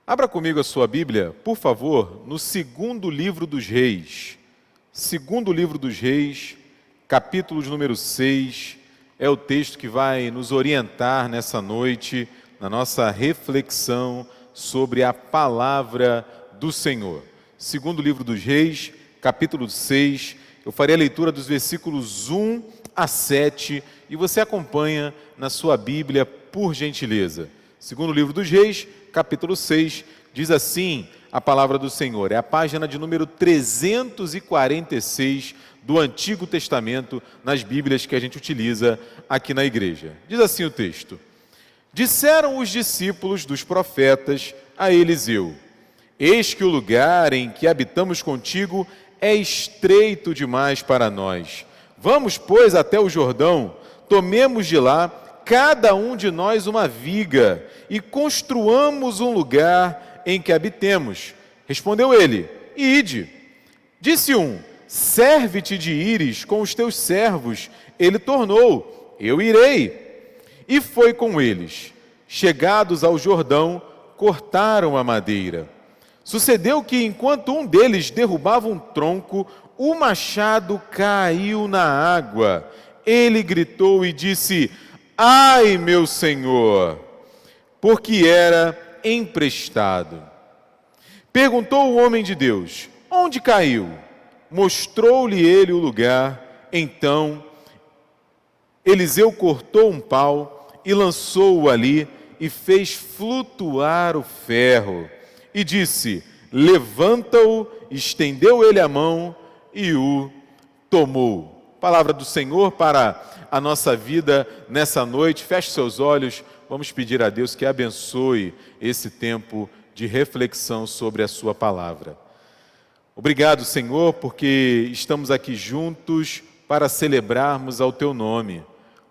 Abra comigo a sua Bíblia, por favor, no segundo livro dos Reis. Segundo livro dos Reis, capítulo de número 6, é o texto que vai nos orientar nessa noite, na nossa reflexão sobre a palavra do Senhor. Segundo livro dos Reis, capítulo 6, eu farei a leitura dos versículos 1 a 7 e você acompanha na sua Bíblia, por gentileza. Segundo livro dos Reis, capítulo 6, diz assim a palavra do Senhor. É a página de número 346 do Antigo Testamento, nas Bíblias que a gente utiliza aqui na igreja. Diz assim o texto: Disseram os discípulos dos profetas a Eliseu: Eis que o lugar em que habitamos contigo é estreito demais para nós. Vamos, pois, até o Jordão, tomemos de lá cada um de nós uma viga e construamos um lugar em que habitemos. Respondeu ele: Ide. Disse um: Serve-te de ires com os teus servos. Ele tornou: Eu irei. E foi com eles. Chegados ao Jordão, cortaram a madeira. Sucedeu que, enquanto um deles derrubava um tronco, o machado caiu na água. Ele gritou e disse: Ai, meu senhor, porque era emprestado. Perguntou o homem de Deus: Onde caiu? Mostrou-lhe ele o lugar. Então Eliseu cortou um pau e lançou-o ali e fez flutuar o ferro. E disse: Levanta-o. Estendeu ele a mão e o tomou. Palavra do Senhor para a nossa vida nessa noite. Feche seus olhos, vamos pedir a Deus que abençoe esse tempo de reflexão sobre a sua palavra. Obrigado, Senhor, porque estamos aqui juntos para celebrarmos ao teu nome,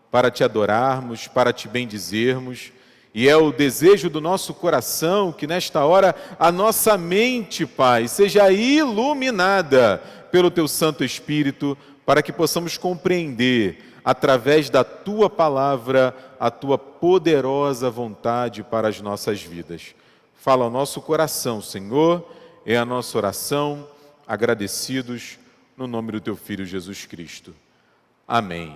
para te adorarmos, para te bendizermos. E é o desejo do nosso coração que nesta hora a nossa mente, Pai, seja iluminada pelo teu Santo Espírito, para que possamos compreender, através da tua palavra, a tua poderosa vontade para as nossas vidas. Fala ao nosso coração, Senhor, é a nossa oração, agradecidos no nome do teu Filho Jesus Cristo. Amém.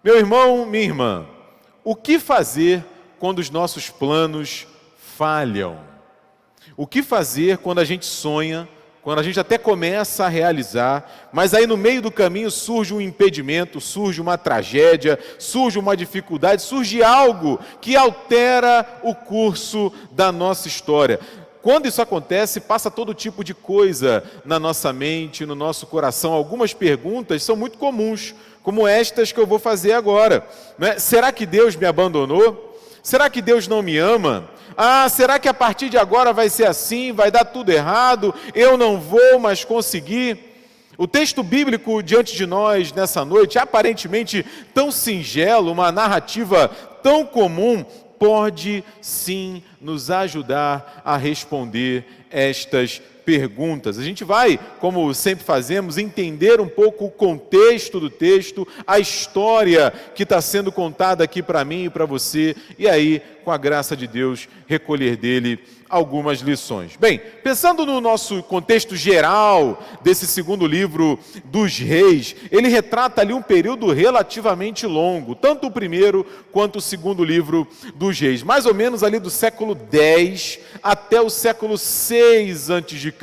Meu irmão, minha irmã, o que fazer quando os nossos planos falham? O que fazer quando a gente sonha, quando a gente até começa a realizar, mas aí no meio do caminho surge um impedimento, surge uma tragédia, surge uma dificuldade, surge algo que altera o curso da nossa história. Quando isso acontece, passa todo tipo de coisa na nossa mente, no nosso coração. Algumas perguntas são muito comuns, como estas que eu vou fazer agora, né? Será que Deus me abandonou? Será que Deus não me ama? Será que a partir de agora vai ser assim, vai dar tudo errado, eu não vou mais conseguir? O texto bíblico diante de nós nessa noite, aparentemente tão singelo, uma narrativa tão comum, pode sim nos ajudar a responder estas perguntas. A gente vai, como sempre fazemos, entender um pouco o contexto do texto, a história que está sendo contada aqui para mim e para você, e aí, com a graça de Deus, recolher dele algumas lições. Bem, pensando no nosso contexto geral desse segundo livro dos Reis, ele retrata ali um período relativamente longo, tanto o primeiro quanto o segundo livro dos Reis, mais ou menos ali do século X até o século VI a.C.,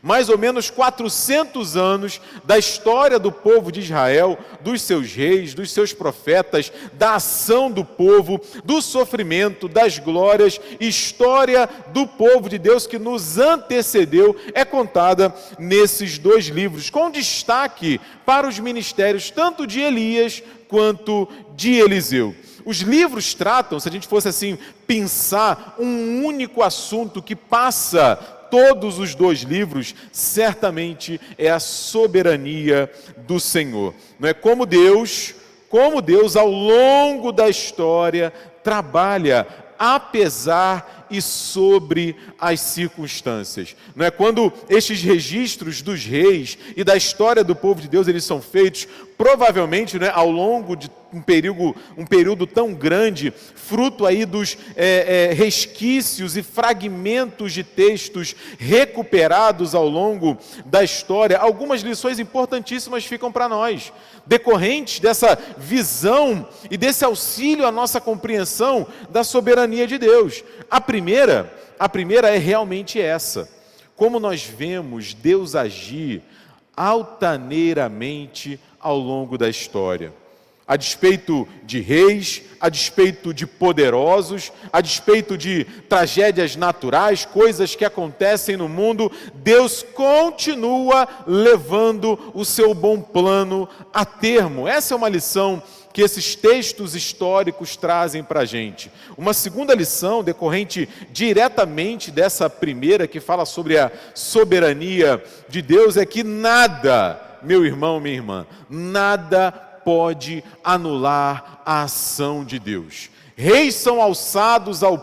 mais ou menos 400 anos da história do povo de Israel, dos seus reis, dos seus profetas, da ação do povo, do sofrimento, das glórias, história do povo de Deus que nos antecedeu, é contada nesses dois livros, com destaque para os ministérios tanto de Elias quanto de Eliseu. Os livros tratam, se a gente fosse assim, pensar um único assunto que passa todos os dois livros, certamente é a soberania do Senhor. Não é como Deus ao longo da história trabalha, apesar e sobre as circunstâncias. Não é? Quando estes registros dos reis e da história do povo de Deus, eles são feitos, provavelmente, né, ao longo de um período tão grande, fruto aí dos resquícios e fragmentos de textos recuperados ao longo da história, algumas lições importantíssimas ficam para nós, decorrentes dessa visão e desse auxílio à nossa compreensão da soberania de Deus. A primeira é realmente essa: como nós vemos Deus agir altaneiramente ao longo da história. A despeito de reis, a despeito de poderosos, a despeito de tragédias naturais, coisas que acontecem no mundo, Deus continua levando o seu bom plano a termo. Essa é uma lição que esses textos históricos trazem para a gente. Uma segunda lição, decorrente diretamente dessa primeira, que fala sobre a soberania de Deus, é que nada, meu irmão, minha irmã, nada pode anular a ação de Deus. Reis são alçados ao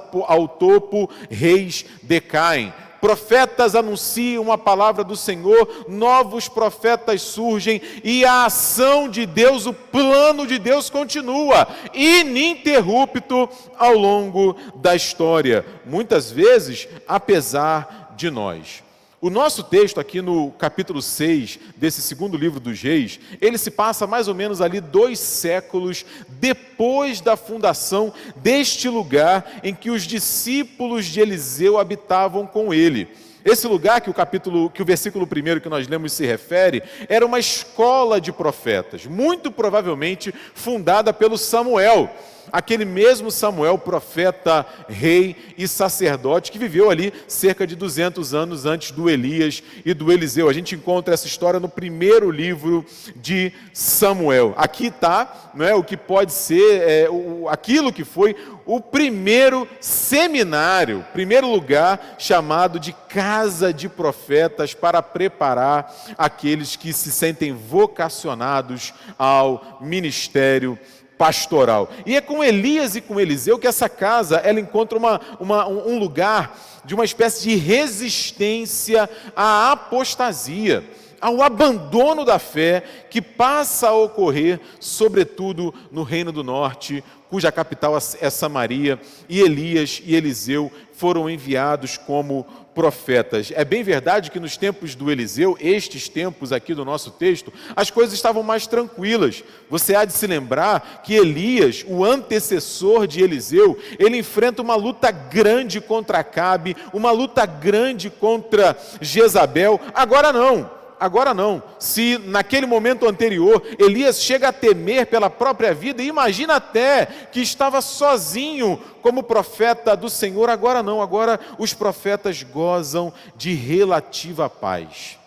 topo, reis decaem. Profetas anunciam a palavra do Senhor, novos profetas surgem e a ação de Deus, o plano de Deus continua, ininterrupto ao longo da história, muitas vezes apesar de nós. O nosso texto aqui no capítulo 6 desse segundo livro dos Reis, ele se passa mais ou menos ali 2 séculos depois da fundação deste lugar em que os discípulos de Eliseu habitavam com ele. Esse lugar que o versículo 1 que nós lemos se refere, era uma escola de profetas, muito provavelmente fundada pelo Samuel, aquele mesmo Samuel, profeta, rei e sacerdote, que viveu ali cerca de 200 anos antes do Elias e do Eliseu. A gente encontra essa história no primeiro livro de Samuel. Aqui está, não é, o que pode ser, aquilo que foi o primeiro seminário, primeiro lugar chamado de casa de profetas, para preparar aqueles que se sentem vocacionados ao ministério pastoral. E é com Elias e com Eliseu que essa casa ela encontra um lugar de uma espécie de resistência à apostasia, ao abandono da fé que passa a ocorrer, sobretudo no Reino do Norte, cuja capital é Samaria, e Elias e Eliseu foram enviados como profetas. É bem verdade que nos tempos do Eliseu, estes tempos aqui do nosso texto, as coisas estavam mais tranquilas. Você há de se lembrar que Elias, o antecessor de Eliseu, ele enfrenta uma luta grande contra Acabe, uma luta grande contra Jezabel. Agora não. Se naquele momento anterior Elias chega a temer pela própria vida, e imagina até que estava sozinho como profeta do Senhor, agora não, agora os profetas gozam de relativa paz.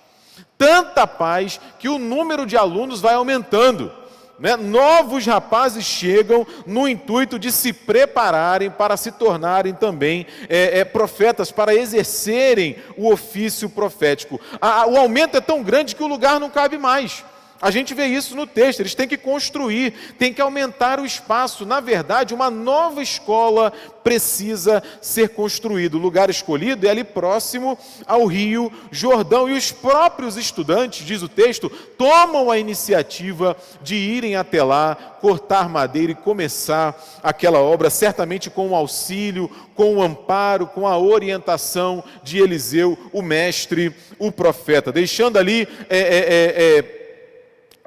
Tanta paz que o número de alunos vai aumentando. Novos rapazes chegam no intuito de se prepararem para se tornarem também profetas, para exercerem o ofício profético. O aumento é tão grande que o lugar não cabe mais. A gente vê isso no texto, eles têm que construir, têm que aumentar o espaço. Na verdade, uma nova escola precisa ser construída. O lugar escolhido é ali próximo ao Rio Jordão. E os próprios estudantes, diz o texto, tomam a iniciativa de irem até lá, cortar madeira e começar aquela obra, certamente com o auxílio, com o amparo, com a orientação de Eliseu, o mestre, o profeta. Deixando ali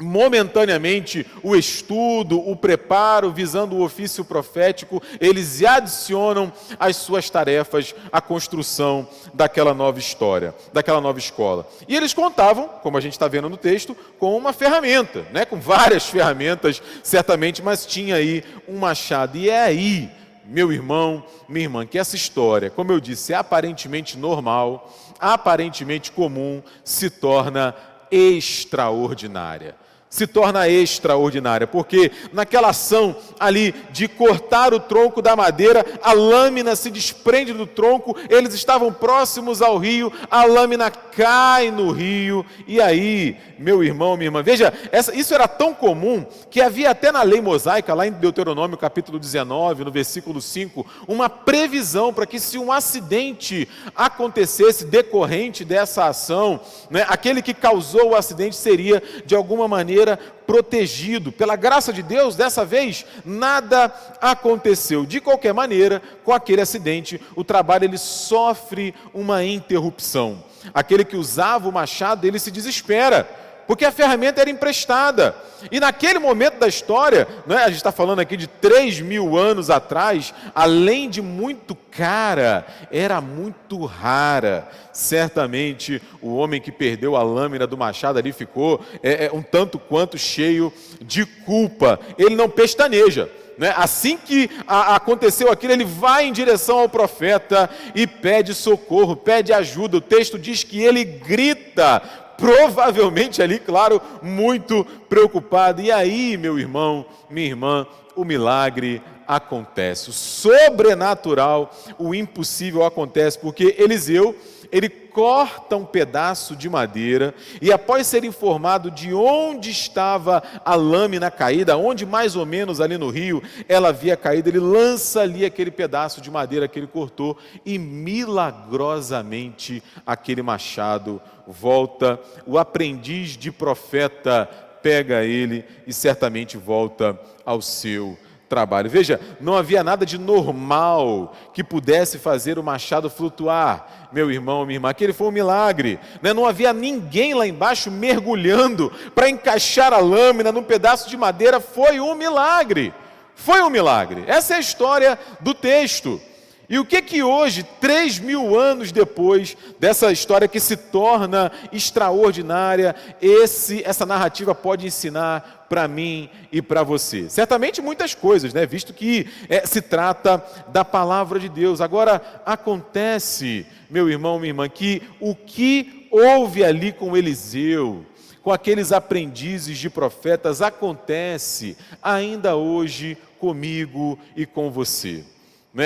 momentaneamente o estudo, o preparo, visando o ofício profético, eles adicionam às suas tarefas a construção daquela nova história, daquela nova escola. E eles contavam, como a gente está vendo no texto, com uma ferramenta, com várias ferramentas, certamente, mas tinha aí um machado. E é aí, meu irmão, minha irmã, que essa história, como eu disse, é aparentemente normal, aparentemente comum, se torna extraordinária. se torna extraordinária, porque naquela ação ali de cortar o tronco da madeira, a lâmina se desprende do tronco, eles estavam próximos ao rio, a lâmina cai no rio, e aí, meu irmão, minha irmã, veja, isso era tão comum, que havia até na lei mosaica, lá em Deuteronômio capítulo 19, no versículo 5, uma previsão para que se um acidente acontecesse decorrente dessa ação, né, aquele que causou o acidente seria, de alguma maneira, protegido. Pela graça de Deus, dessa vez, nada aconteceu. De qualquer maneira, com aquele acidente, o trabalho ele sofre uma interrupção. Aquele que usava o machado, ele se desespera, porque a ferramenta era emprestada. E naquele momento da história, né, a gente está falando aqui de 3.000 anos atrás, além de muito cara, era muito rara. Certamente o homem que perdeu a lâmina do machado ali ficou um tanto quanto cheio de culpa. Ele não pestaneja. Assim que aconteceu aquilo, ele vai em direção ao profeta e pede socorro, pede ajuda. O texto diz que ele grita, provavelmente ali, claro, muito preocupado. E aí, meu irmão, minha irmã, o milagre acontece. O sobrenatural, o impossível acontece, porque Eliseu, ele corta um pedaço de madeira e, após ser informado de onde estava a lâmina caída, onde mais ou menos ali no rio ela havia caído, ele lança ali aquele pedaço de madeira que ele cortou e milagrosamente aquele machado volta. O aprendiz de profeta pega ele e certamente volta ao seu trabalho. Veja, não havia nada de normal que pudesse fazer o machado flutuar, meu irmão, minha irmã. Aquele foi um milagre, né? Não havia ninguém lá embaixo mergulhando para encaixar a lâmina num pedaço de madeira. Foi um milagre, foi um milagre. Essa é a história do texto. E o que hoje, 3.000 anos depois dessa história que se torna extraordinária, essa narrativa pode ensinar para mim e para você? Certamente muitas coisas, né? Visto que se trata da palavra de Deus. Agora, acontece, meu irmão, minha irmã, que o que houve ali com Eliseu, com aqueles aprendizes de profetas, acontece ainda hoje comigo e com você.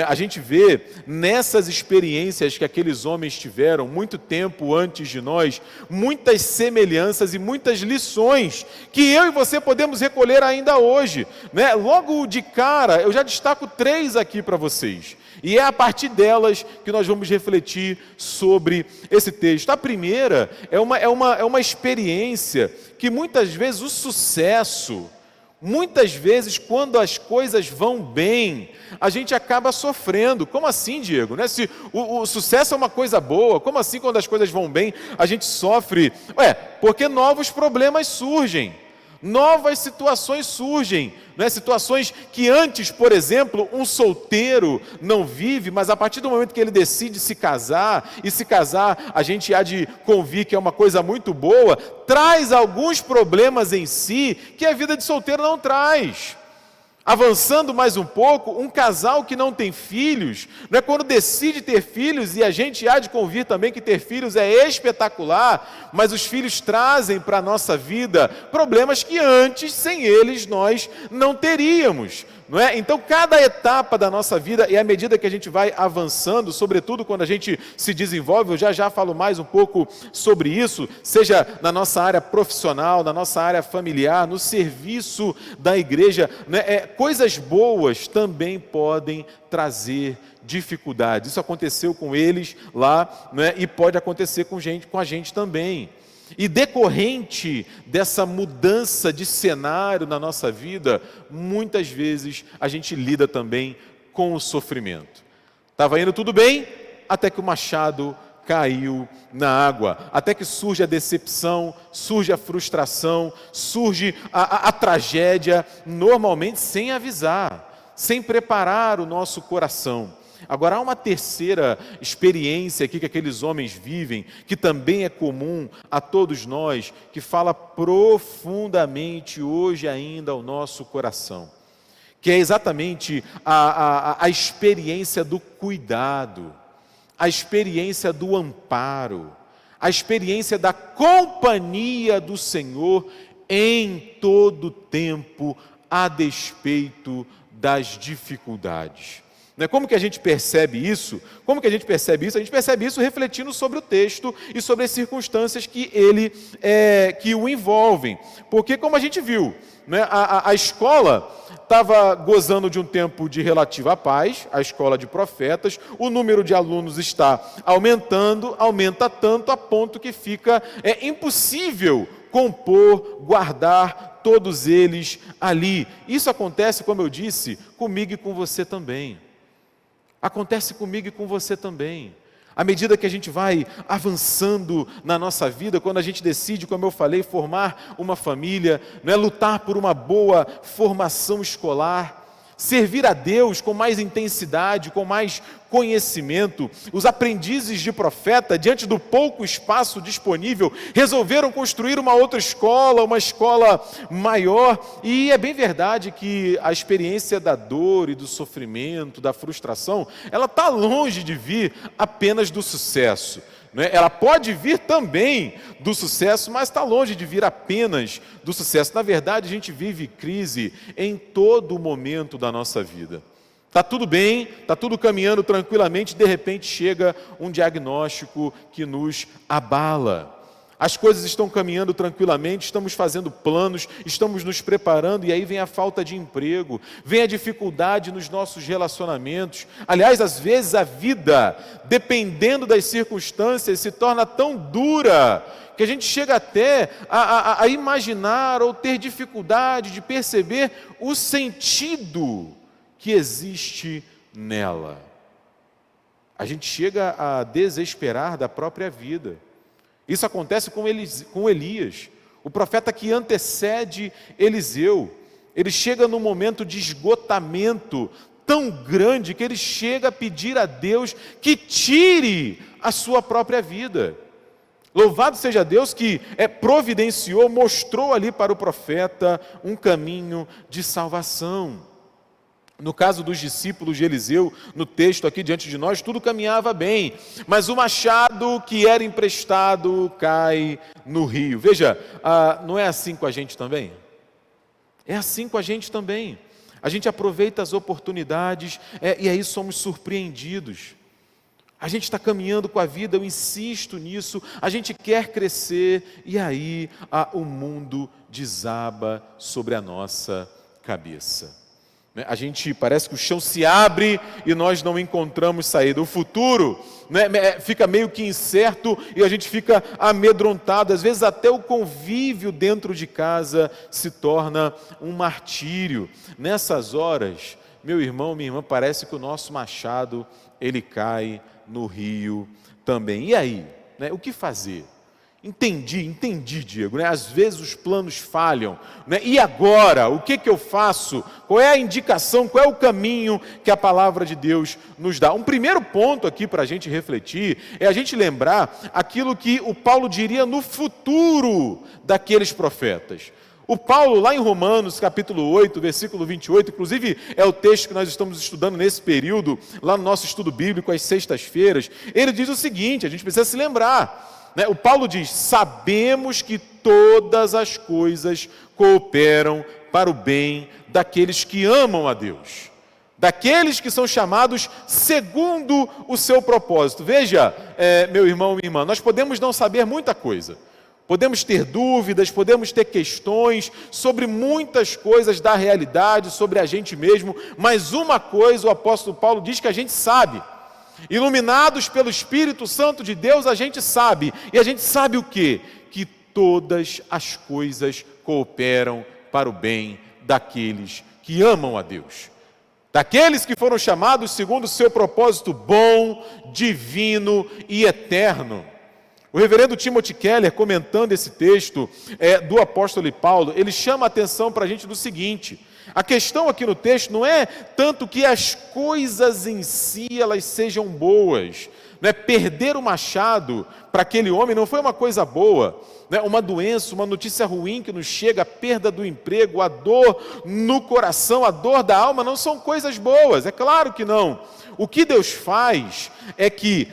A gente vê nessas experiências que aqueles homens tiveram muito tempo antes de nós, muitas semelhanças e muitas lições que eu e você podemos recolher ainda hoje. Logo de cara, eu já destaco 3 aqui para vocês. E é a partir delas que nós vamos refletir sobre esse texto. A primeira é uma experiência que muitas vezes o sucesso, muitas vezes, quando as coisas vão bem, a gente acaba sofrendo. Como assim, Diego? Se o sucesso é uma coisa boa, como assim quando as coisas vão bem, a gente sofre? Porque novos problemas surgem, novas situações surgem, situações que antes, por exemplo, um solteiro não vive, mas a partir do momento que ele decide se casar, e se casar a gente há de convir que é uma coisa muito boa, traz alguns problemas em si que a vida de solteiro não traz. Avançando mais um pouco, um casal que não tem filhos, quando decide ter filhos, e a gente há de convir também que ter filhos é espetacular, mas os filhos trazem para a nossa vida problemas que antes, sem eles, nós não teríamos. Então, cada etapa da nossa vida, e à medida que a gente vai avançando, sobretudo quando a gente se desenvolve, eu já falo mais um pouco sobre isso, seja na nossa área profissional, na nossa área familiar, no serviço da igreja, coisas boas também podem trazer dificuldades. Isso aconteceu com eles lá, e pode acontecer com a gente também. E decorrente dessa mudança de cenário na nossa vida, muitas vezes a gente lida também com o sofrimento. Estava indo tudo bem, até que o machado caiu na água, até que surge a decepção, surge a frustração, surge a tragédia, normalmente sem avisar, sem preparar o nosso coração. Agora, há uma terceira experiência aqui que aqueles homens vivem, que também é comum a todos nós, que fala profundamente hoje ainda ao nosso coração, que é exatamente a experiência do cuidado, a experiência do amparo, a experiência da companhia do Senhor em todo tempo, a despeito das dificuldades. Como que a gente percebe isso? Como que a gente percebe isso? A gente percebe isso refletindo sobre o texto e sobre as circunstâncias que o envolvem. Porque, como a gente viu, a escola estava gozando de um tempo de relativa paz, a escola de profetas, o número de alunos está aumentando, aumenta tanto a ponto que fica impossível compor, guardar todos eles ali. Isso acontece, como eu disse, comigo e com você também. Acontece comigo e com você também. À medida que a gente vai avançando na nossa vida, quando a gente decide, como eu falei, formar uma família, lutar por uma boa formação escolar, servir a Deus com mais intensidade, com mais conhecimento, os aprendizes de profeta, diante do pouco espaço disponível, resolveram construir uma outra escola, uma escola maior. E é bem verdade que a experiência da dor e do sofrimento, da frustração, ela está longe de vir apenas do sucesso. Ela pode vir também do sucesso, mas está longe de vir apenas do sucesso. Na verdade, a gente vive crise em todo momento da nossa vida. Está tudo bem, está tudo caminhando tranquilamente, de repente chega um diagnóstico que nos abala. As coisas estão caminhando tranquilamente, estamos fazendo planos, estamos nos preparando, e aí vem a falta de emprego, vem a dificuldade nos nossos relacionamentos. Aliás, às vezes a vida, dependendo das circunstâncias, se torna tão dura que a gente chega até a imaginar ou ter dificuldade de perceber o sentido que existe nela. A gente chega a desesperar da própria vida. Isso acontece com Elias, o profeta que antecede Eliseu. Ele chega num momento de esgotamento tão grande que ele chega a pedir a Deus que tire a sua própria vida. Louvado seja Deus que providenciou, mostrou ali para o profeta um caminho de salvação. No caso dos discípulos de Eliseu, no texto aqui diante de nós, tudo caminhava bem, mas o machado que era emprestado cai no rio. Veja, não é assim com a gente também? É assim com a gente também. A gente aproveita as oportunidades e aí somos surpreendidos. A gente está caminhando com a vida, eu insisto nisso, a gente quer crescer e aí o mundo desaba sobre a nossa cabeça. A gente parece que o chão se abre e nós não encontramos saída. O futuro fica meio que incerto e a gente fica amedrontado. Às vezes até o convívio dentro de casa se torna um martírio. Nessas horas, meu irmão, minha irmã, parece que o nosso machado ele cai no rio também. E aí? O que fazer? Entendi, Diego. Às vezes os planos falham. E agora? O que eu faço? Qual é a indicação? Qual é o caminho que a palavra de Deus nos dá? Um primeiro ponto aqui para a gente refletir é a gente lembrar aquilo que o Paulo diria no futuro daqueles profetas. O Paulo, lá em Romanos, capítulo 8, versículo 28, inclusive é o texto que nós estamos estudando nesse período, lá no nosso estudo bíblico, às sextas-feiras, ele diz o seguinte, a gente precisa se lembrar. O Paulo diz, sabemos que todas as coisas cooperam para o bem daqueles que amam a Deus, daqueles que são chamados segundo o seu propósito. Veja, meu irmão e minha irmã, nós podemos não saber muita coisa, podemos ter dúvidas, podemos ter questões sobre muitas coisas da realidade, sobre a gente mesmo, mas uma coisa o apóstolo Paulo diz que a gente sabe. Iluminados pelo Espírito Santo de Deus, a gente sabe. E a gente sabe o quê? Que todas as coisas cooperam para o bem daqueles que amam a Deus. Daqueles que foram chamados segundo o seu propósito bom, divino e eterno. O reverendo Timothy Keller, comentando esse texto do apóstolo Paulo, ele chama a atenção para a gente do seguinte: a questão aqui no texto não é tanto que as coisas em si elas sejam boas. Perder o machado para aquele homem não foi uma coisa boa. Uma doença, uma notícia ruim que nos chega, a perda do emprego, a dor no coração, a dor da alma, não são coisas boas, é claro que não. O que Deus faz é que,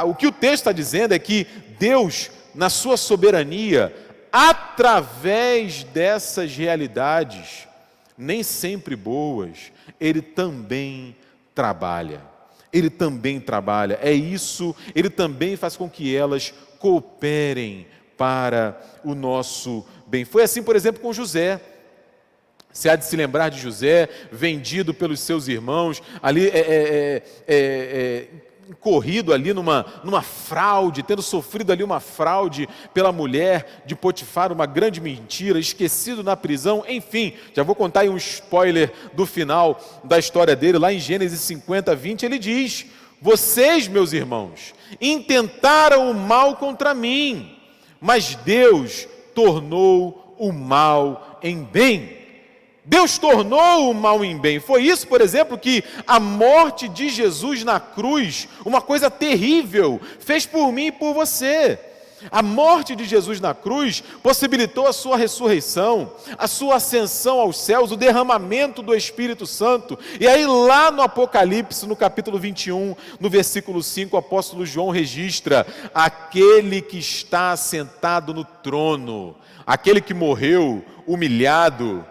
o que o texto está dizendo é que Deus, na sua soberania, através dessas realidades, nem sempre boas, Ele também trabalha. Ele também trabalha. É isso, Ele também faz com que elas cooperem para o nosso bem. Foi assim, por exemplo, com José. Você há de se lembrar de José, vendido pelos seus irmãos, ali corrido ali numa fraude, tendo sofrido ali uma fraude pela mulher de Potifar, uma grande mentira, esquecido na prisão, enfim, já vou contar aí um spoiler do final da história dele, lá em Gênesis 50, 20, ele diz: vocês, meus irmãos, intentaram o mal contra mim, mas Deus tornou o mal em bem. Deus tornou o mal em bem. Foi isso, por exemplo, que a morte de Jesus na cruz, uma coisa terrível, fez por mim e por você. A morte de Jesus na cruz possibilitou a sua ressurreição, a sua ascensão aos céus, o derramamento do Espírito Santo. E aí lá no Apocalipse, no capítulo 21, no versículo 5, o apóstolo João registra: aquele que está sentado no trono, aquele que morreu humilhado,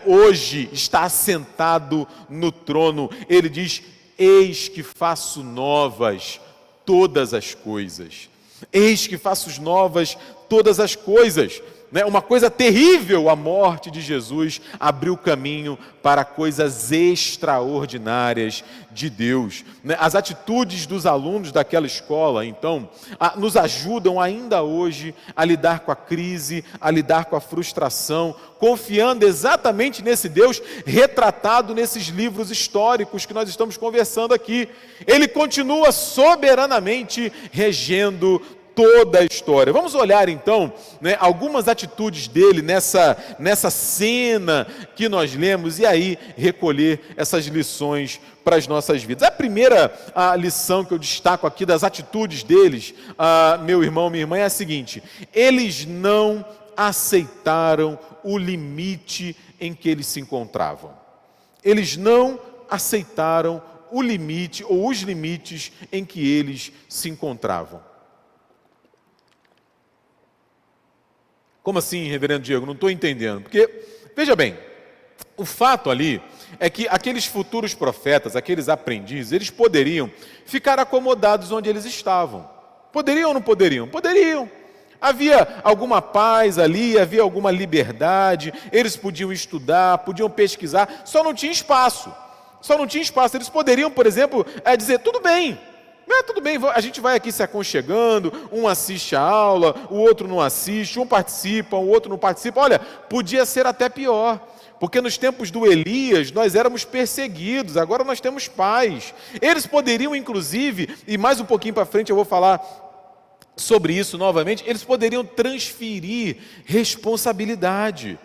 hoje está assentado no trono. Ele diz: eis que faço novas todas as coisas. Eis que faço novas todas as coisas. Uma coisa terrível, a morte de Jesus abriu caminho para coisas extraordinárias de Deus. As atitudes dos alunos daquela escola, então, nos ajudam ainda hoje a lidar com a crise, a lidar com a frustração, confiando exatamente nesse Deus retratado nesses livros históricos que nós estamos conversando aqui. Ele continua soberanamente regendo toda a história. Vamos olhar então, algumas atitudes dele nessa cena que nós lemos e aí recolher essas lições para as nossas vidas. A primeira lição que eu destaco aqui das atitudes deles, meu irmão, minha irmã, é a seguinte: eles não aceitaram o limite em que eles se encontravam. Eles não aceitaram o limite ou os limites em que eles se encontravam. Como assim, reverendo Diego? Não estou entendendo. Porque, veja bem, o fato ali é que aqueles futuros profetas, aqueles aprendizes, eles poderiam ficar acomodados onde eles estavam. Poderiam ou não poderiam? Poderiam. Havia alguma paz ali, havia alguma liberdade, eles podiam estudar, podiam pesquisar, só não tinha espaço. Só não tinha espaço. Eles poderiam, por exemplo, dizer: tudo bem, a gente vai aqui se aconchegando, um assiste a aula, o outro não assiste, um participa, o outro não participa. Olha, podia ser até pior, porque nos tempos do Elias nós éramos perseguidos, agora nós temos paz. Eles poderiam, inclusive, e mais um pouquinho para frente eu vou falar sobre isso novamente, eles poderiam transferir responsabilidade.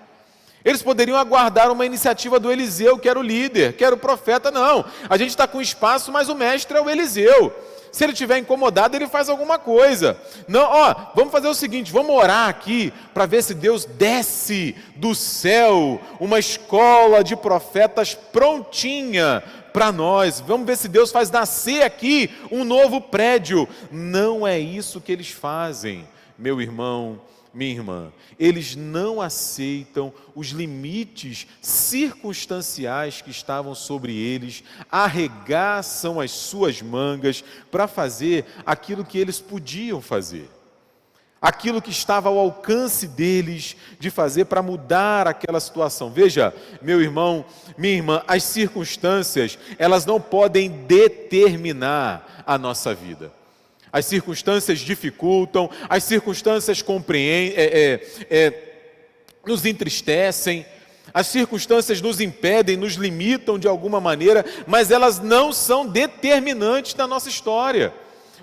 Eles poderiam aguardar uma iniciativa do Eliseu, que era o líder, que era o profeta. Não, a gente está com espaço, mas o mestre é o Eliseu. Se ele estiver incomodado, ele faz alguma coisa. Não, vamos fazer o seguinte, vamos orar aqui, para ver se Deus desce do céu uma escola de profetas prontinha para nós. Vamos ver se Deus faz nascer aqui um novo prédio. Não é isso que eles fazem, meu irmão, minha irmã. Eles não aceitam os limites circunstanciais que estavam sobre eles, arregaçam as suas mangas para fazer aquilo que eles podiam fazer, aquilo que estava ao alcance deles de fazer para mudar aquela situação. Veja, meu irmão, minha irmã, as circunstâncias, elas não podem determinar a nossa vida. As circunstâncias dificultam, as circunstâncias nos entristecem, as circunstâncias nos impedem, nos limitam de alguma maneira, mas elas não são determinantes na nossa história.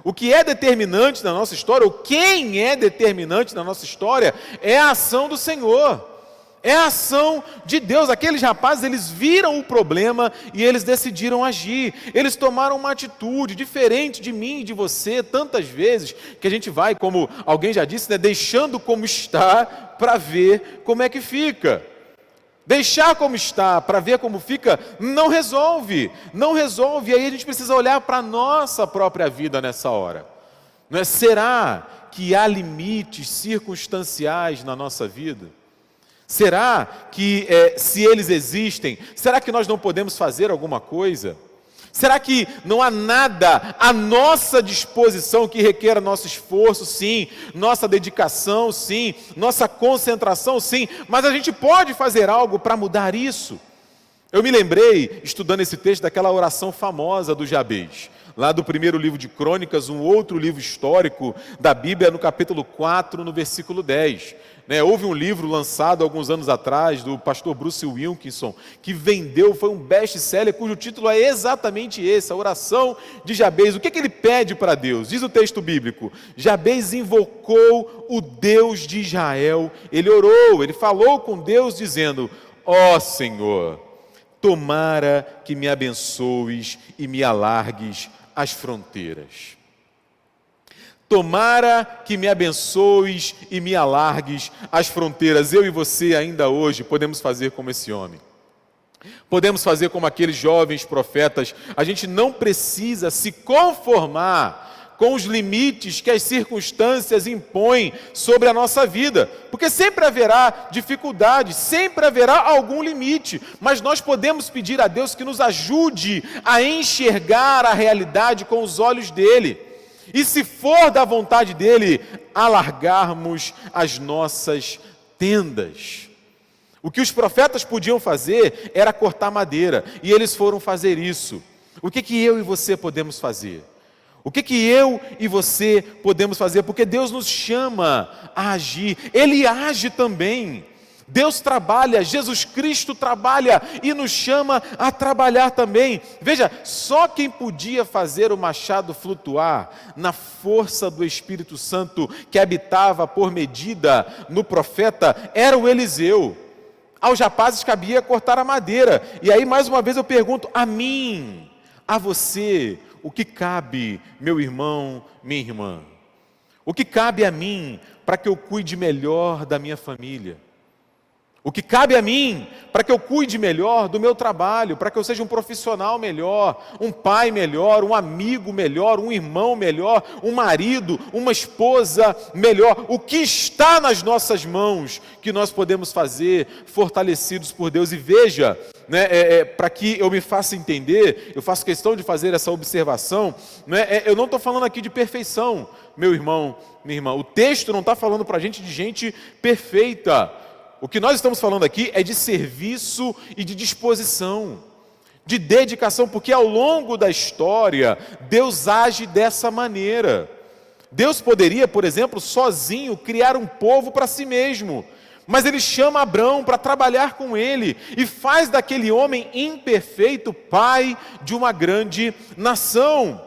O que é determinante na nossa história, ou quem é determinante na nossa história, é a ação do Senhor. É a ação de Deus. Aqueles rapazes, eles viram o problema e eles decidiram agir. Eles tomaram uma atitude diferente de mim e de você, tantas vezes, que a gente vai, como alguém já disse, deixando como está para ver como é que fica. Deixar como está para ver como fica não resolve. E aí a gente precisa olhar para a nossa própria vida nessa hora. Será que há limites circunstanciais na nossa vida? Será que, se eles existem, será que nós não podemos fazer alguma coisa? Será que não há nada à nossa disposição que requer nosso esforço? Sim. Nossa dedicação? Sim. Nossa concentração? Sim. Mas a gente pode fazer algo para mudar isso. Eu me lembrei, estudando esse texto, daquela oração famosa do Jabez, lá do primeiro livro de Crônicas, um outro livro histórico da Bíblia, no capítulo 4, no versículo 10. Houve um livro lançado alguns anos atrás, do pastor Bruce Wilkinson, que vendeu, foi um best-seller, cujo título é exatamente esse, a oração de Jabez. O que ele pede para Deus? Diz o texto bíblico: Jabez invocou o Deus de Israel, ele orou, ele falou com Deus dizendo: ó Senhor, tomara que me abençoes e me alargues as fronteiras. Tomara que me abençoes e me alargues as fronteiras. Eu e você ainda hoje podemos fazer como esse homem. Podemos fazer como aqueles jovens profetas. A gente não precisa se conformar com os limites que as circunstâncias impõem sobre a nossa vida, porque sempre haverá dificuldade, sempre haverá algum limite, mas nós podemos pedir a Deus que nos ajude a enxergar a realidade com os olhos dele. E se for da vontade dele, alargarmos as nossas tendas. O que os profetas podiam fazer era cortar madeira, e eles foram fazer isso. O que eu e você podemos fazer? O que eu e você podemos fazer? Porque Deus nos chama a agir, Ele age também. Deus trabalha, Jesus Cristo trabalha e nos chama a trabalhar também. Veja, só quem podia fazer o machado flutuar na força do Espírito Santo que habitava por medida no profeta era o Eliseu. Aos rapazes cabia cortar a madeira. E aí mais uma vez eu pergunto a mim, a você, o que cabe, meu irmão, minha irmã? O que cabe a mim para que eu cuide melhor da minha família? O que cabe a mim para que eu cuide melhor do meu trabalho, para que eu seja um profissional melhor, um pai melhor, um amigo melhor, um irmão melhor, um marido, uma esposa melhor. O que está nas nossas mãos que nós podemos fazer fortalecidos por Deus? E veja, para que eu me faça entender, eu faço questão de fazer essa observação, eu não estou falando aqui de perfeição, meu irmão, minha irmã. O texto não está falando para a gente de gente perfeita. O que nós estamos falando aqui é de serviço e de disposição, de dedicação, porque ao longo da história, Deus age dessa maneira. Deus poderia, por exemplo, sozinho criar um povo para si mesmo, mas Ele chama Abrão para trabalhar com ele e faz daquele homem imperfeito pai de uma grande nação.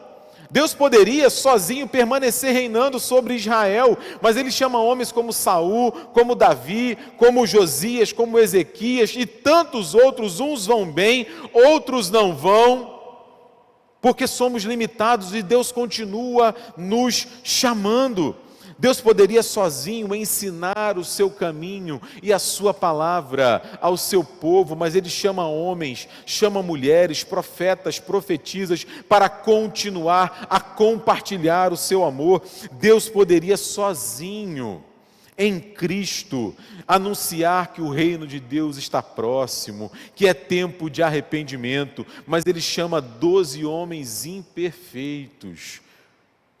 Deus poderia sozinho permanecer reinando sobre Israel, mas Ele chama homens como Saul, como Davi, como Josias, como Ezequias e tantos outros. Uns vão bem, outros não vão, porque somos limitados e Deus continua nos chamando. Deus poderia sozinho ensinar o seu caminho e a sua palavra ao seu povo, mas Ele chama homens, chama mulheres, profetas, profetisas, para continuar a compartilhar o seu amor. Deus poderia sozinho, em Cristo, anunciar que o reino de Deus está próximo, que é tempo de arrependimento, mas Ele chama 12 homens imperfeitos,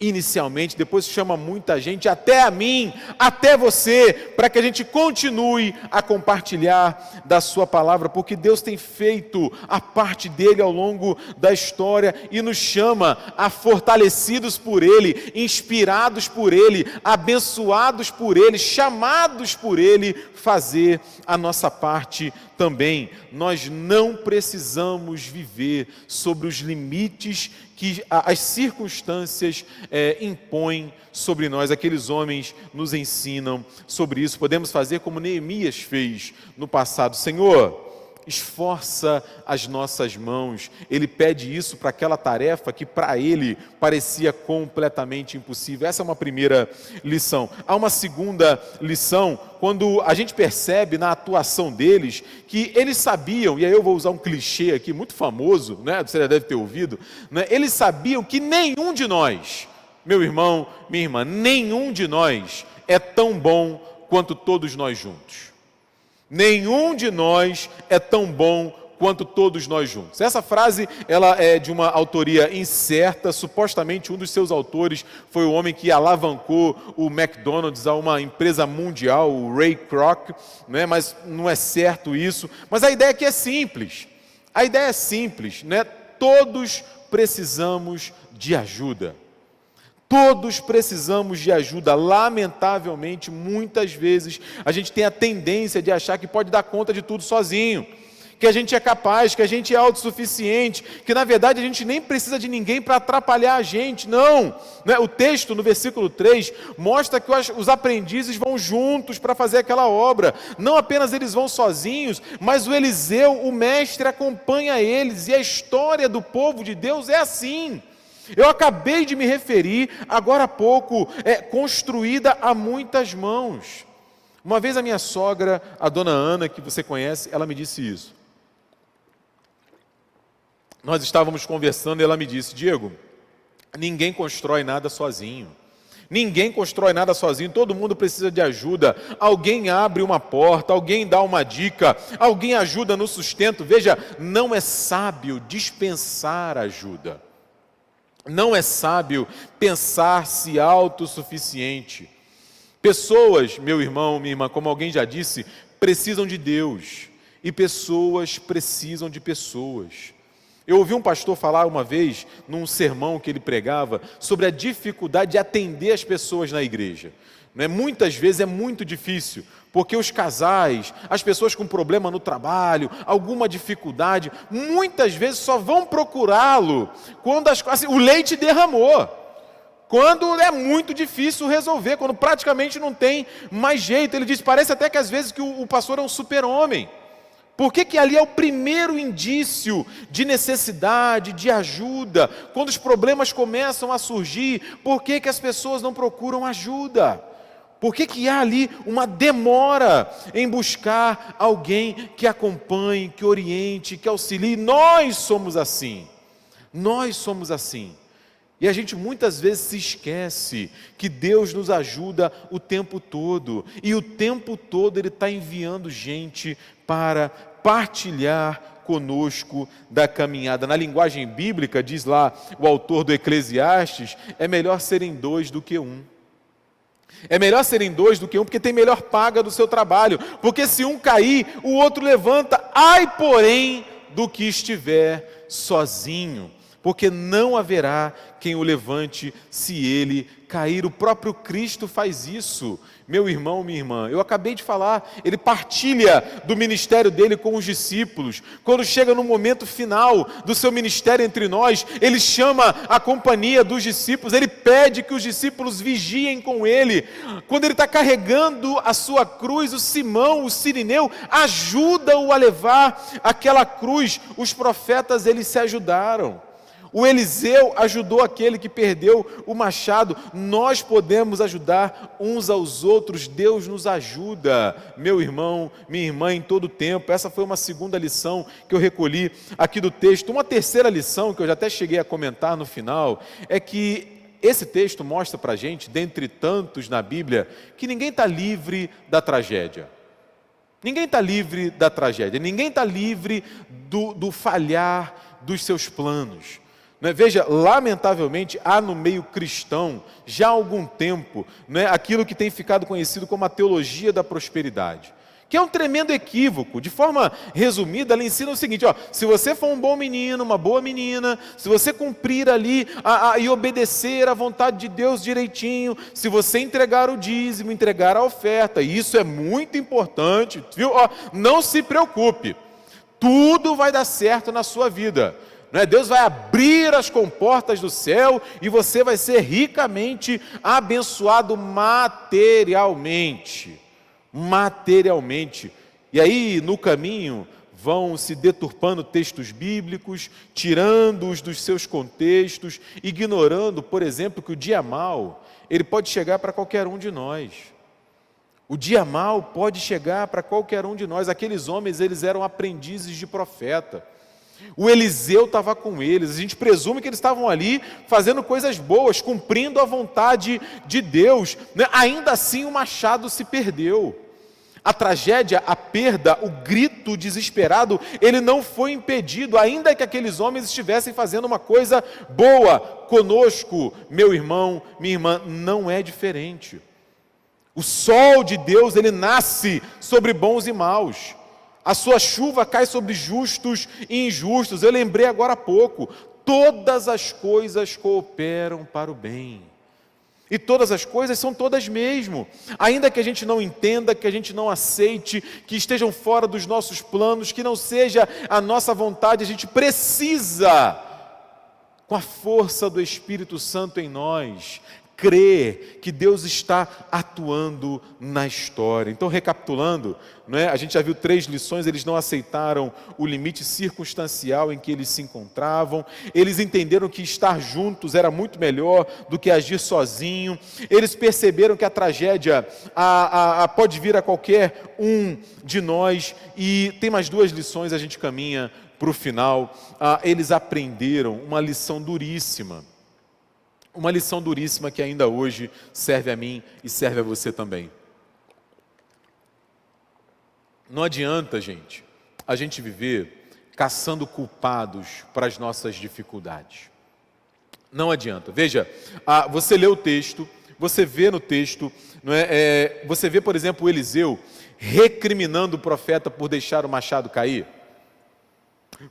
inicialmente, depois chama muita gente, até a mim, até você, para que a gente continue a compartilhar da sua palavra, porque Deus tem feito a parte dele ao longo da história e nos chama a, fortalecidos por Ele, inspirados por Ele, abençoados por Ele, chamados por Ele, fazer a nossa parte também. Nós não precisamos viver sobre os limites que as circunstâncias impõem sobre nós. Aqueles homens nos ensinam sobre isso. Podemos fazer como Neemias fez no passado. Senhor, esforça as nossas mãos. Ele pede isso para aquela tarefa que para ele parecia completamente impossível. Essa é uma primeira lição. Há uma segunda lição, quando a gente percebe na atuação deles, que eles sabiam, e aí eu vou usar um clichê aqui, muito famoso, você já deve ter ouvido, eles sabiam que nenhum de nós Meu irmão, minha irmã, nenhum de nós é tão bom quanto todos nós juntos. Nenhum de nós é tão bom quanto todos nós juntos. Essa frase, ela é de uma autoria incerta. Supostamente um dos seus autores foi o homem que alavancou o McDonald's a uma empresa mundial, o Ray Kroc, né? Mas não é certo isso. Mas a ideia aqui é simples. A ideia é simples, né? Todos precisamos de ajuda. Todos precisamos de ajuda. Lamentavelmente, muitas vezes, a gente tem a tendência de achar que pode dar conta de tudo sozinho, que a gente é capaz, que a gente é autossuficiente, que na verdade a gente nem precisa de ninguém para atrapalhar a gente. Não, né? O texto no versículo 3 mostra que os aprendizes vão juntos para fazer aquela obra. Não apenas eles vão sozinhos, mas o Eliseu, o mestre, acompanha eles. E a história do povo de Deus é assim. Eu acabei de me referir, agora há pouco, construída a muitas mãos. Uma vez a minha sogra, a dona Ana, que você conhece, ela me disse isso. Nós estávamos conversando e ela me disse: Diego, ninguém constrói nada sozinho. Ninguém constrói nada sozinho, todo mundo precisa de ajuda. Alguém abre uma porta, alguém dá uma dica, alguém ajuda no sustento. Veja, não é sábio dispensar ajuda. Não é sábio pensar-se autossuficiente. Pessoas, meu irmão, minha irmã, como alguém já disse, precisam de Deus. E pessoas precisam de pessoas. Eu ouvi um pastor falar uma vez, num sermão que ele pregava, sobre a dificuldade de atender as pessoas na igreja. Muitas vezes é muito difícil, porque os casais, as pessoas com problema no trabalho, alguma dificuldade, muitas vezes só vão procurá-lo quando o leite derramou, quando é muito difícil resolver, quando praticamente não tem mais jeito. Ele diz, parece até que às vezes que o pastor é um super-homem. Por que ali é o primeiro indício de necessidade, de ajuda? Quando os problemas começam a surgir, por que as pessoas não procuram ajuda? Por que há ali uma demora em buscar alguém que acompanhe, que oriente, que auxilie? Nós somos assim. Nós somos assim. E a gente muitas vezes se esquece que Deus nos ajuda o tempo todo. E o tempo todo Ele está enviando gente para partilhar conosco da caminhada. Na linguagem bíblica, diz lá o autor do Eclesiastes, é melhor serem dois do que um. É melhor serem dois do que um, porque tem melhor paga do seu trabalho. Porque se um cair, o outro levanta. Ai, porém, do que estiver sozinho. Porque não haverá quem o levante se ele cair. O próprio Cristo faz isso. Meu irmão, minha irmã, eu acabei de falar, ele partilha do ministério dele com os discípulos. Quando chega no momento final do seu ministério entre nós, ele chama a companhia dos discípulos, ele pede que os discípulos vigiem com ele. Quando ele está carregando a sua cruz, o Simão, o sirineu, ajuda-o a levar aquela cruz. Os profetas, eles se ajudaram. O Eliseu ajudou aquele que perdeu o machado. Nós podemos ajudar uns aos outros. Deus nos ajuda, meu irmão, minha irmã, em todo tempo. Essa foi uma segunda lição que eu recolhi aqui do texto. Uma terceira lição, que eu já até cheguei a comentar no final, é que esse texto mostra para a gente, dentre tantos na Bíblia, que ninguém está livre da tragédia. Ninguém está livre da tragédia. Ninguém está livre do falhar dos seus planos. Veja, lamentavelmente, há no meio cristão, já há algum tempo, aquilo que tem ficado conhecido como a teologia da prosperidade, que é um tremendo equívoco. De forma resumida, ela ensina o seguinte: se você for um bom menino, uma boa menina, se você cumprir ali e obedecer à vontade de Deus direitinho, se você entregar o dízimo, entregar a oferta, e isso é muito importante, viu? Não se preocupe, tudo vai dar certo na sua vida. Deus vai abrir as comportas do céu e você vai ser ricamente abençoado materialmente. Materialmente. E aí, no caminho, vão se deturpando textos bíblicos, tirando-os dos seus contextos, ignorando, por exemplo, que o dia mau, ele pode chegar para qualquer um de nós. O dia mau pode chegar para qualquer um de nós. Aqueles homens, eles eram aprendizes de profeta. O Eliseu estava com eles, a gente presume que eles estavam ali fazendo coisas boas, cumprindo a vontade de Deus, né? Ainda assim o machado se perdeu. A tragédia, a perda, o grito desesperado, ele não foi impedido, ainda que aqueles homens estivessem fazendo uma coisa boa. Conosco, meu irmão, minha irmã, não é diferente. O sol de Deus, ele nasce sobre bons e maus. A sua chuva cai sobre justos e injustos. Eu lembrei agora há pouco, todas as coisas cooperam para o bem. E todas as coisas são todas mesmo. Ainda que a gente não entenda, que a gente não aceite, que estejam fora dos nossos planos, que não seja a nossa vontade, a gente precisa, com a força do Espírito Santo em nós, crer que Deus está atuando na história. Então, recapitulando, a gente já viu 3 lições. Eles não aceitaram o limite circunstancial em que eles se encontravam. Eles entenderam que estar juntos era muito melhor do que agir sozinho. Eles perceberam que a tragédia pode vir a qualquer um de nós. E tem mais 2 lições, a gente caminha para o final. Eles aprenderam uma lição duríssima. Uma lição duríssima que ainda hoje serve a mim e serve a você também. Não adianta, gente, a gente viver caçando culpados para as nossas dificuldades. Não adianta. Veja, você lê o texto, você vê no texto, você vê, por exemplo, o Eliseu recriminando o profeta por deixar o machado cair.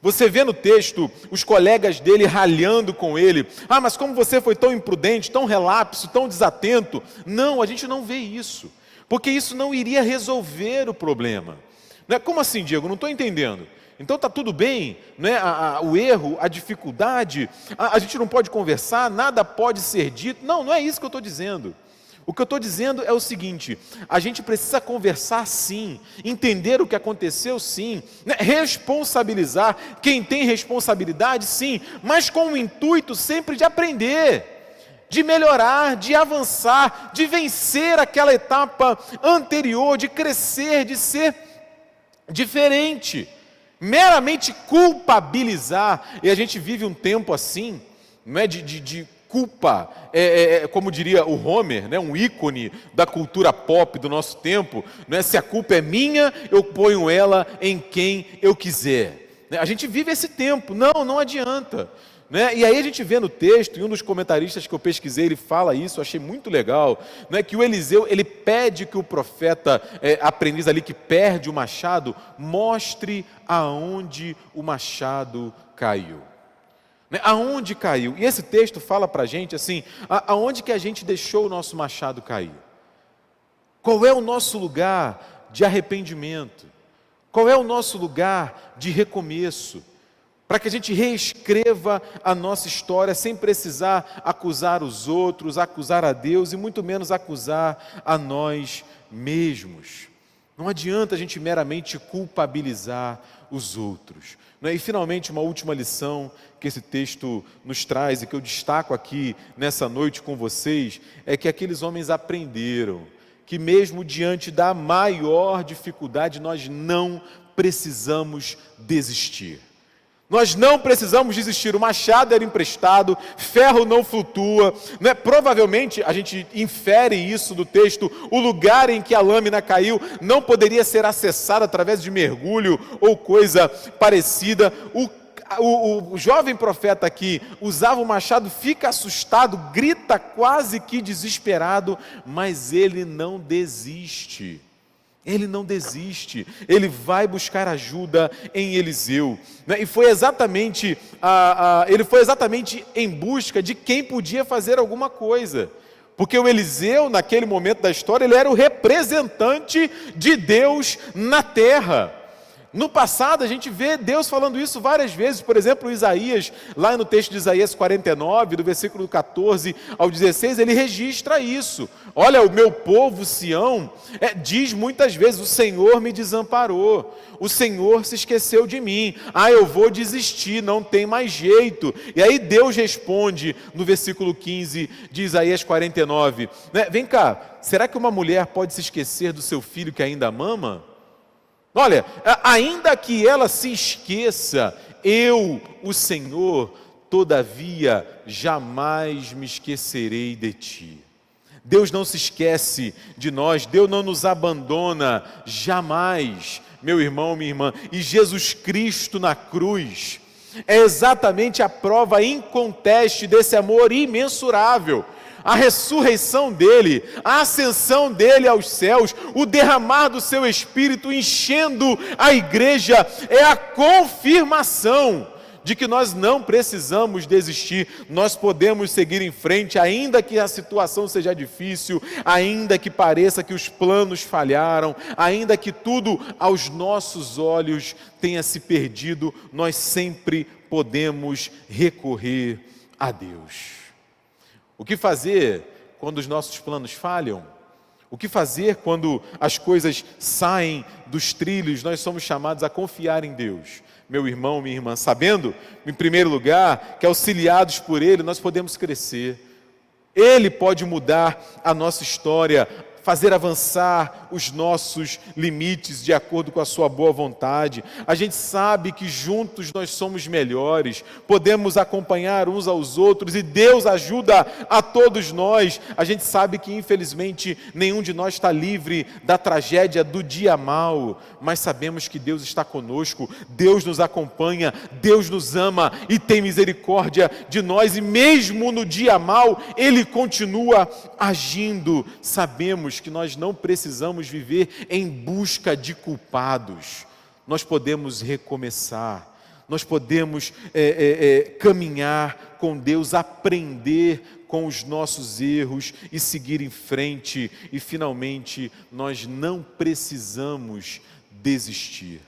Você vê no texto os colegas dele ralhando com ele. Mas como você foi tão imprudente, tão relapso, tão desatento. Não, a gente não vê isso, porque isso não iria resolver o problema. Como assim, Diego? Não estou entendendo. Então está tudo bem, o erro, a dificuldade, a gente não pode conversar, nada pode ser dito. Não é isso que eu estou dizendo. O que eu estou dizendo é o seguinte: a gente precisa conversar sim, entender o que aconteceu sim, responsabilizar quem tem responsabilidade sim, mas com o intuito sempre de aprender, de melhorar, de avançar, de vencer aquela etapa anterior, de crescer, de ser diferente. Meramente culpabilizar, e a gente vive um tempo assim, de culpa, como diria o Homer, um ícone da cultura pop do nosso tempo, se a culpa é minha, eu ponho ela em quem eu quiser. A gente vive esse tempo, não adianta. E aí a gente vê no texto, e um dos comentaristas que eu pesquisei, ele fala isso, eu achei muito legal, que o Eliseu, ele pede que o profeta, aprendiz ali que perde o machado, mostre aonde o machado caiu. Aonde caiu? E esse texto fala para a gente assim, aonde que a gente deixou o nosso machado cair? Qual é o nosso lugar de arrependimento? Qual é o nosso lugar de recomeço? Para que a gente reescreva a nossa história sem precisar acusar os outros, acusar a Deus e muito menos acusar a nós mesmos. Não adianta a gente meramente culpabilizar os outros. E finalmente uma última lição que esse texto nos traz e que eu destaco aqui nessa noite com vocês, é que aqueles homens aprenderam que mesmo diante da maior dificuldade nós não precisamos desistir. Nós não precisamos desistir. O machado era emprestado, ferro não flutua, Provavelmente, a gente infere isso do texto, o lugar em que a lâmina caiu não poderia ser acessado através de mergulho ou coisa parecida. O jovem profeta aqui usava o machado, fica assustado, grita quase que desesperado, mas ele não desiste. Ele não desiste, ele vai buscar ajuda em Eliseu, e foi exatamente, ele foi exatamente em busca de quem podia fazer alguma coisa, porque o Eliseu, naquele momento da história, ele era o representante de Deus na terra. No passado a gente vê Deus falando isso várias vezes, por exemplo, Isaías, lá no texto de Isaías 49, do versículo 14 ao 16, ele registra isso. Olha, o meu povo Sião diz muitas vezes, o Senhor me desamparou, o Senhor se esqueceu de mim, eu vou desistir, não tem mais jeito. E aí Deus responde no versículo 15 de Isaías 49, vem cá, será que uma mulher pode se esquecer do seu filho que ainda mama? Olha, ainda que ela se esqueça, eu, o Senhor, todavia jamais me esquecerei de ti. Deus não se esquece de nós, Deus não nos abandona jamais, meu irmão, minha irmã. E Jesus Cristo na cruz é exatamente a prova inconteste desse amor imensurável. A ressurreição dele, a ascensão dele aos céus, o derramar do seu Espírito enchendo a igreja, é a confirmação de que nós não precisamos desistir, nós podemos seguir em frente, ainda que a situação seja difícil, ainda que pareça que os planos falharam, ainda que tudo aos nossos olhos tenha se perdido, nós sempre podemos recorrer a Deus. O que fazer quando os nossos planos falham? O que fazer quando as coisas saem dos trilhos? Nós somos chamados a confiar em Deus. Meu irmão, minha irmã, sabendo, em primeiro lugar, que auxiliados por Ele, nós podemos crescer. Ele pode mudar a nossa história, fazer avançar os nossos limites de acordo com a sua boa vontade. A gente sabe que juntos nós somos melhores, podemos acompanhar uns aos outros e Deus ajuda a todos nós. A gente sabe que infelizmente nenhum de nós está livre da tragédia do dia mau, mas sabemos que Deus está conosco, Deus nos acompanha, Deus nos ama e tem misericórdia de nós, e mesmo no dia mau Ele continua agindo. Sabemos que nós não precisamos viver em busca de culpados, nós podemos recomeçar, nós podemos caminhar com Deus, aprender com os nossos erros e seguir em frente, e finalmente nós não precisamos desistir.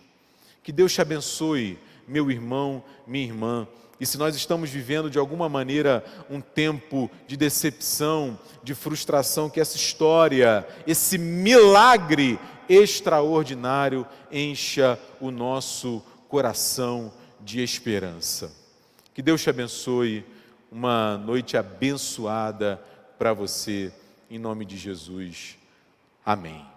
Que Deus te abençoe, meu irmão, minha irmã. E se nós estamos vivendo de alguma maneira um tempo de decepção, de frustração, que essa história, esse milagre extraordinário encha o nosso coração de esperança. Que Deus te abençoe, uma noite abençoada para você, em nome de Jesus. Amém.